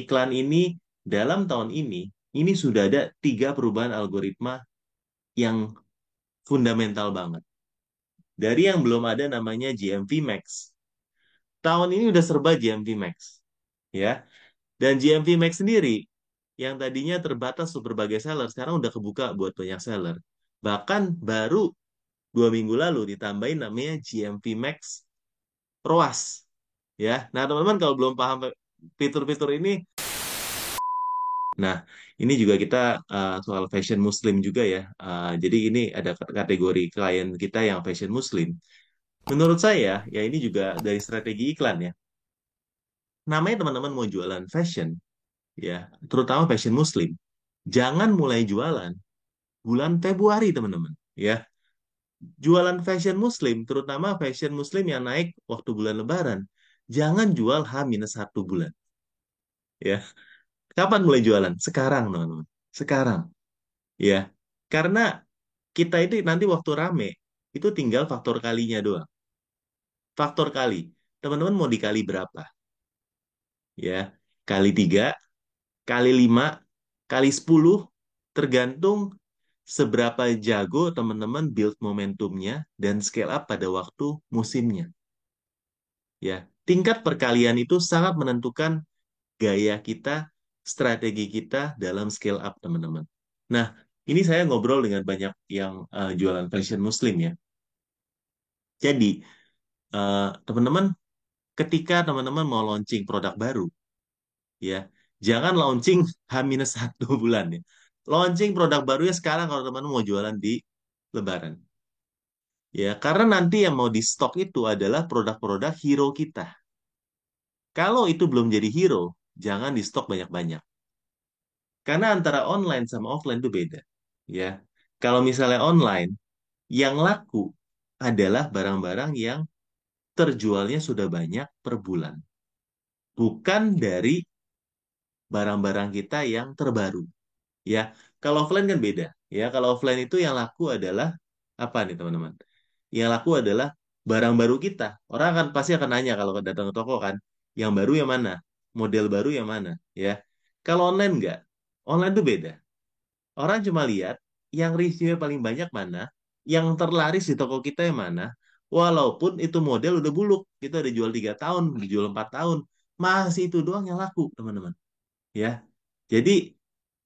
iklan ini dalam tahun ini sudah ada 3 perubahan algoritma yang fundamental banget. Dari yang belum ada namanya GMV Max. Tahun ini udah serba GMV Max, ya. Dan GMV Max sendiri yang tadinya terbatas untuk berbagai seller, sekarang udah kebuka buat banyak seller. Bahkan baru 2 minggu lalu ditambahin namanya GMV Max ROAS. Ya, nah teman-teman kalau belum paham fitur-fitur ini, nah ini juga kita soal fashion Muslim juga ya. Jadi ini ada kategori klien kita yang fashion Muslim. Menurut saya, ya ini juga dari strategi iklan ya. Namanya teman-teman mau jualan fashion, ya, terutama fashion Muslim. Jangan mulai jualan bulan Februari, teman-teman. Ya, jualan fashion Muslim, terutama fashion Muslim yang naik waktu bulan Lebaran. Jangan jual H-1 bulan. Ya, kapan mulai jualan? Sekarang, teman-teman. Sekarang. Ya, karena kita itu nanti waktu rame, itu tinggal faktor kalinya doang. Faktor kali. Teman-teman mau dikali berapa? Ya, kali 3, kali 5, kali 10, tergantung seberapa jago teman-teman build momentumnya dan scale up pada waktu musimnya. Ya, tingkat perkalian itu sangat menentukan gaya kita, strategi kita dalam scale up, teman-teman. Nah, ini saya ngobrol dengan banyak yang jualan fashion Muslim ya. Jadi, teman-teman, ketika teman-teman mau launching produk baru, ya, jangan launching H-1 bulan ya. Launching produk baru ya sekarang kalau teman-teman mau jualan di Lebaran. Ya, karena nanti yang mau di stok itu adalah produk-produk hero kita. Kalau itu belum jadi hero, jangan di stok banyak-banyak. Karena antara online sama offline itu beda. Ya, kalau misalnya online, yang laku adalah barang-barang yang terjualnya sudah banyak per bulan. Bukan dari barang-barang kita yang terbaru. Ya, kalau offline kan beda. Ya, kalau offline itu yang laku adalah apa nih teman-teman? Yang laku adalah barang baru kita. Orang kan pasti akan nanya kalau datang ke toko kan, yang baru yang mana? Model baru yang mana? Ya. Kalau online enggak. Online itu beda. Orang cuma lihat yang reviewnya paling banyak mana, yang terlaris di toko kita yang mana, walaupun itu model udah buluk, kita udah jual 3 tahun, udah jual 4 tahun, masih itu doang yang laku, teman-teman. Ya, jadi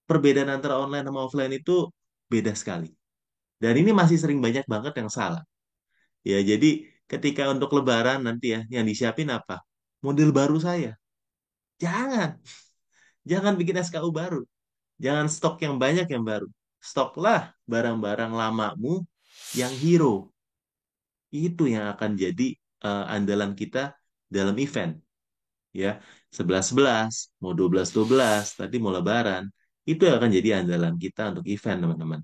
perbedaan antara online sama offline itu beda sekali. Dan ini masih sering banyak banget yang salah. Ya, jadi ketika untuk Lebaran nanti ya, yang disiapin apa? Model baru saya. Jangan, jangan bikin SKU baru. Jangan stok yang banyak yang baru. Stoklah barang-barang lamamu yang hero. Itu yang akan jadi andalan kita dalam event. Ya, 11-11, mau 12-12, tadi mau Lebaran. Itu yang akan jadi andalan kita untuk event, teman-teman.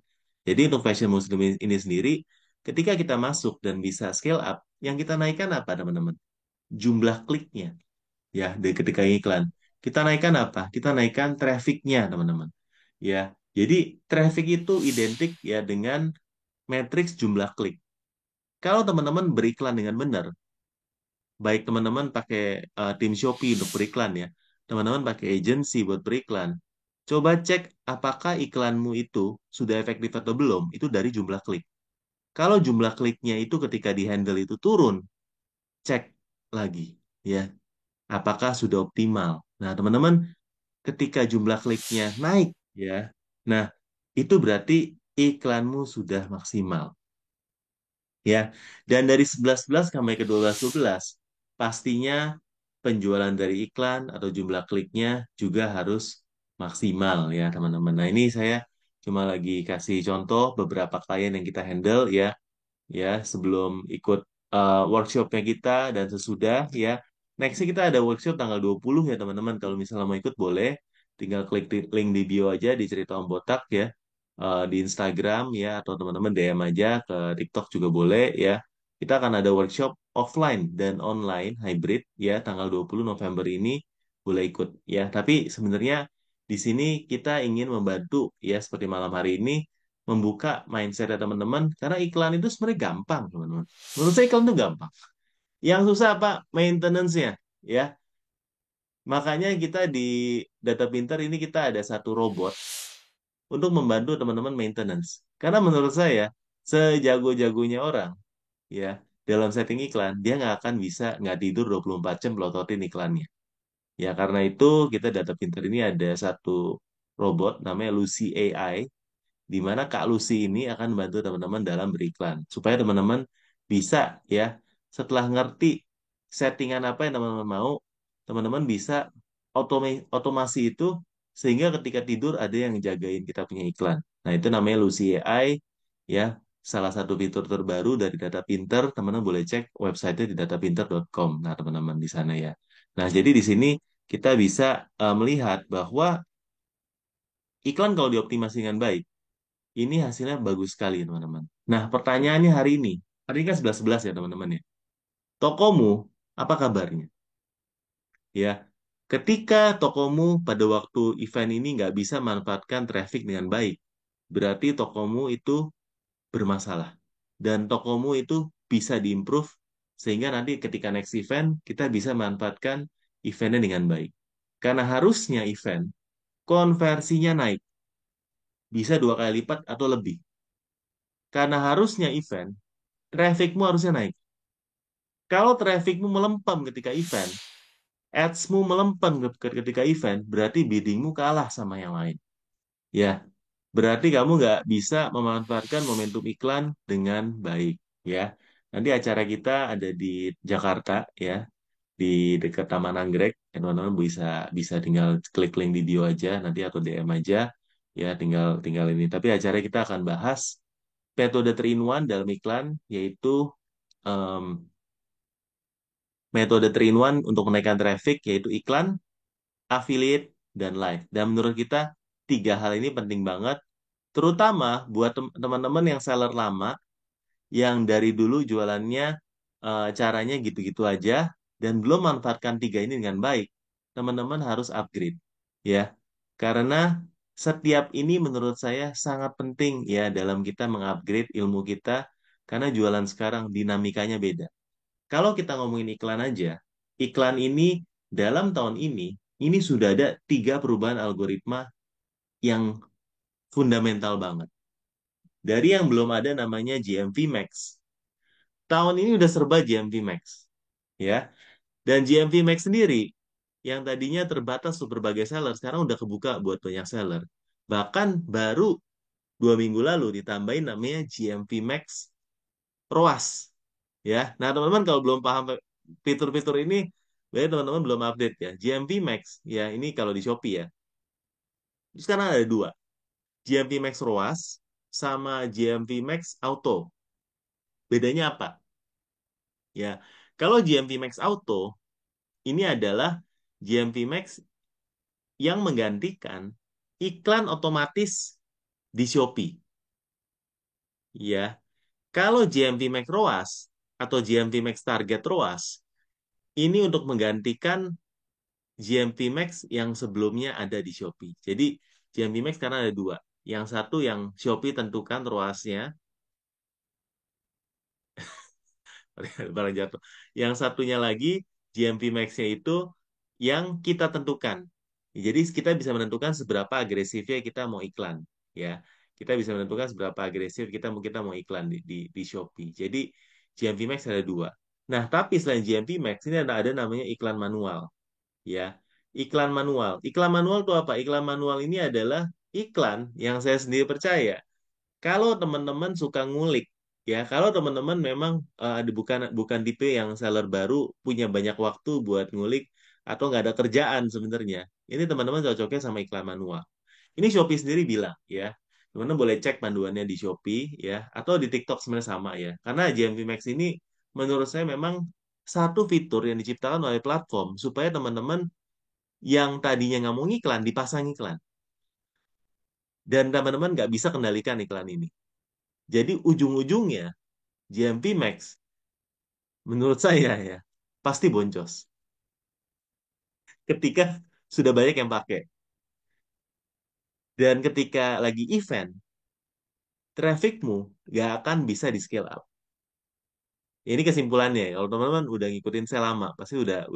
Jadi untuk fashion muslim ini sendiri, ketika kita masuk dan bisa scale up, yang kita naikkan apa, teman-teman? Jumlah kliknya. Ya, dari ketika iklan. Kita naikkan apa? Kita naikkan trafficnya, teman-teman. Ya, jadi traffic itu identik ya dengan matriks jumlah klik. Kalau teman-teman beriklan dengan benar, baik teman-teman pakai tim Shopee untuk beriklan ya, teman-teman pakai agency buat beriklan, coba cek apakah iklanmu itu sudah efektif atau belum, itu dari jumlah klik. Kalau jumlah kliknya itu ketika di handle itu turun, cek lagi ya, apakah sudah optimal. Nah, teman-teman, ketika jumlah kliknya naik ya, nah itu berarti iklanmu sudah maksimal. Ya. Dan dari 11-11 sampai ke 12-12, pastinya penjualan dari iklan atau jumlah kliknya juga harus maksimal ya, teman-teman. Nah, ini saya cuma lagi kasih contoh beberapa klien yang kita handle ya, ya sebelum ikut workshopnya kita dan sesudah ya. Nextnya kita ada workshop tanggal 20 ya, teman-teman. Kalau misalnya mau ikut boleh, tinggal klik link di bio aja di Cerita Om Botak ya, di Instagram ya, atau teman-teman DM aja ke TikTok juga boleh ya. Kita akan ada workshop offline dan online hybrid ya tanggal 20 November ini, boleh ikut ya. Tapi sebenarnya di sini kita ingin membantu ya seperti malam hari ini membuka mindset ya teman-teman, karena iklan itu sebenarnya gampang, teman-teman. Menurut saya iklan itu gampang. Yang susah apa? Maintenance-nya ya. Makanya kita di Data Pinter ini kita ada satu robot untuk membantu teman-teman maintenance. Karena menurut saya, sejago-jagonya orang, ya, dalam setting iklan, dia nggak akan bisa nggak tidur 24 jam pelototin iklannya. Ya, karena itu kita Data Pinter ini ada satu robot namanya Lucy AI, di mana Kak Lucy ini akan membantu teman-teman dalam beriklan. Supaya teman-teman bisa, ya, setelah ngerti settingan apa yang teman-teman mau, teman-teman bisa otomasi itu sehingga ketika tidur ada yang jagain kita punya iklan. Nah, itu namanya Lucy AI, ya, salah satu fitur terbaru dari Data Pinter. Teman-teman boleh cek website di datapinter.com. Nah, teman-teman di sana ya. Nah, jadi di sini kita bisa melihat bahwa iklan kalau dioptimasi dengan baik, ini hasilnya bagus sekali, teman-teman. Nah, pertanyaannya hari ini kan 11-11 ya, teman-teman ya. Tokomu, apa kabarnya? Ya, ketika tokomu pada waktu event ini nggak bisa manfaatkan traffic dengan baik, berarti tokomu itu bermasalah. Dan tokomu itu bisa diimprove, sehingga nanti ketika next event, kita bisa manfaatkan eventnya dengan baik. Karena harusnya event, konversinya naik, bisa 2 kali lipat atau lebih. Karena harusnya event, trafficmu harusnya naik. Kalau trafficmu melempem ketika event, ads-mu melempem ketika event, berarti biddingmu kalah sama yang lain. Ya, berarti kamu nggak bisa memanfaatkan momentum iklan dengan baik. Ya, nanti acara kita ada di Jakarta, ya, di dekat Taman Anggrek. Teman-teman bisa bisa tinggal klik link video aja nanti atau DM aja, ya, tinggal tinggal ini. Tapi acara kita akan bahas metode 3-in-1 dalam iklan, yaitu em, metode 3-in-1 untuk menaikkan traffic, yaitu iklan, affiliate, dan live. Dan menurut kita, tiga hal ini penting banget, terutama buat teman-teman yang seller lama, yang dari dulu jualannya caranya gitu-gitu aja, dan belum manfaatkan tiga ini dengan baik. Teman-teman harus upgrade. Ya, karena setiap ini menurut saya sangat penting ya dalam kita mengupgrade ilmu kita, karena jualan sekarang dinamikanya beda. Kalau kita ngomongin iklan aja, iklan ini dalam tahun ini sudah ada 3 perubahan algoritma yang fundamental banget. Dari yang belum ada namanya GMV Max. Tahun ini udah serba GMV Max. Ya. Dan GMV Max sendiri, yang tadinya terbatas untuk berbagai seller, sekarang udah kebuka buat banyak seller. Bahkan baru 2 minggu lalu ditambahin namanya GMV Max ROAS. Ya, nah teman-teman kalau belum paham fitur-fitur ini, berarti teman-teman belum update ya. GMV Max, ya ini kalau di Shopee ya. Sekarang ada dua, GMV Max ROAS sama GMV Max Auto. Bedanya apa? Ya, kalau GMV Max Auto ini adalah GMV Max yang menggantikan iklan otomatis di Shopee. Ya, kalau GMV Max ROAS atau GMV Max Target ROAS ini untuk menggantikan GMV Max yang sebelumnya ada di Shopee. Jadi GMV Max karena ada dua. Yang satu yang Shopee tentukan ROAS-nya, barang jatuh. Yang satunya lagi GMV Max-nya itu yang kita tentukan. Jadi kita bisa menentukan seberapa agresifnya kita mau iklan, ya. Kita bisa menentukan seberapa agresif kita mau iklan di Shopee. Jadi GMV Max ada dua. Nah, tapi selain GMV Max ini ada namanya iklan manual, ya. Iklan manual. Iklan manual itu apa? Iklan manual ini adalah iklan yang saya sendiri percaya kalau teman-teman suka ngulik, ya, kalau teman-teman memang bukan bukan tipe yang seller baru punya banyak waktu buat ngulik atau nggak ada kerjaan sebenarnya, ini teman-teman cocoknya sama iklan manual. Ini Shopee sendiri bilang, ya, teman-teman boleh cek panduannya di Shopee, ya, atau di TikTok sebenarnya sama ya. Karena GMV Max ini menurut saya memang satu fitur yang diciptakan oleh platform supaya teman-teman yang tadinya nggak mau iklan dipasang iklan dan teman-teman nggak bisa kendalikan iklan ini. Jadi ujung-ujungnya GMP Max menurut saya ya pasti boncos ketika sudah banyak yang pakai dan ketika lagi event trafficmu gak akan bisa di scale up. Ini kesimpulannya ya. Kalau teman-teman udah ngikutin saya lama pasti udah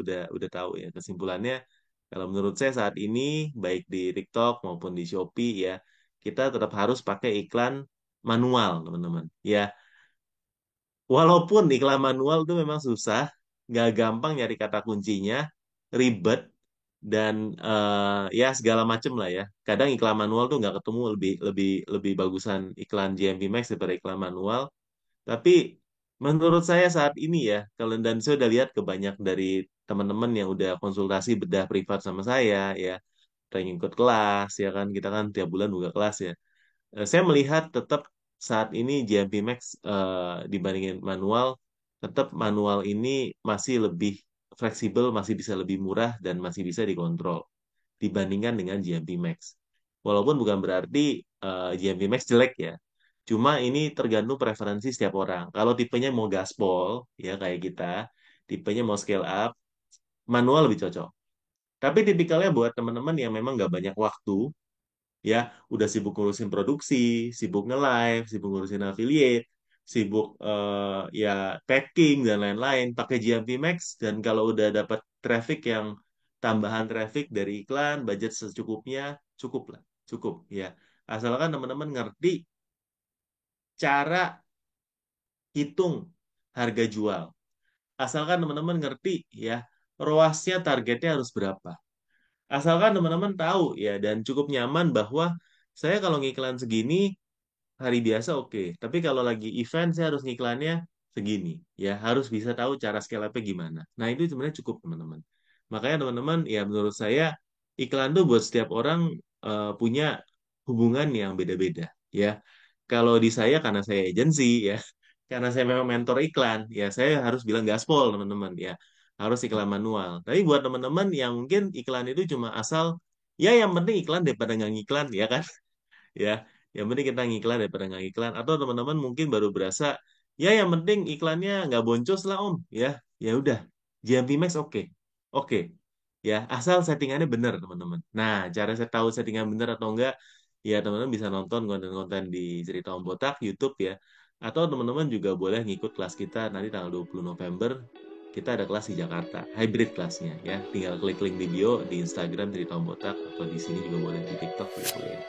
tahu ya kesimpulannya. Kalau menurut saya saat ini, baik di TikTok maupun di Shopee ya, kita tetap harus pakai iklan manual, teman-teman. Ya, walaupun iklan manual itu memang susah, nggak gampang nyari kata kuncinya, ribet, dan ya segala macem lah ya. Kadang iklan manual tuh nggak ketemu, lebih lebih lebih bagusan iklan JMP Max daripada iklan manual. Tapi menurut saya saat ini ya, kalau dan saya udah lihat ke banyak dari teman-teman yang udah konsultasi bedah privat sama saya ya, pengen ikut kelas ya kan, kita kan tiap bulan buka kelas ya. Saya melihat tetap saat ini JMP Max dibandingin manual, tetap manual ini masih lebih fleksibel, masih bisa lebih murah dan masih bisa dikontrol dibandingkan dengan JMP Max. Walaupun bukan berarti JMP Max jelek ya. Cuma ini tergantung preferensi setiap orang. Kalau tipenya mau gaspol, ya kayak kita, tipenya mau scale up, manual lebih cocok. Tapi tipikalnya buat teman-teman yang memang nggak banyak waktu, ya udah sibuk ngurusin produksi, sibuk nge-live, sibuk ngurusin affiliate, sibuk ya packing dan lain-lain, pakai GMP Max dan kalau udah dapat traffic yang tambahan traffic dari iklan, budget secukupnya, cukup lah, cukup ya. Asalkan teman-teman ngerti cara hitung harga jual. Asalkan teman-teman ngerti ya, ROAS-nya targetnya harus berapa. Asalkan teman-teman tahu ya dan cukup nyaman bahwa saya kalau ngiklan segini hari biasa oke. Tapi kalau lagi event saya harus ngiklannya segini. Ya, harus bisa tahu cara scale up-nya gimana. Nah, itu sebenarnya cukup, teman-teman. Makanya teman-teman, ya menurut saya iklan tuh buat setiap orang punya hubungan yang beda-beda. Ya, kalau di saya karena saya agensi ya, karena saya memang mentor iklan, ya saya harus bilang gaspol, teman-teman. Ya, harus iklan manual. Tapi buat teman-teman yang mungkin iklan itu cuma asal, ya yang penting iklan daripada nggak ngiklan, ya kan? Ya yang penting kita ngiklan daripada nggak ngiklan atau teman-teman mungkin baru berasa ya yang penting iklannya nggak boncos lah om ya ya udah JMP Max oke oke ya asal settingannya benar teman-teman. Nah cara saya tahu settingan benar atau enggak ya teman-teman bisa nonton konten-konten di Cerita Om Botak YouTube ya atau teman-teman juga boleh ngikut kelas kita nanti tanggal 20 November kita ada kelas di Jakarta hybrid kelasnya ya tinggal klik link di bio di Instagram Cerita Om Botak atau di sini juga boleh di TikTok juga boleh.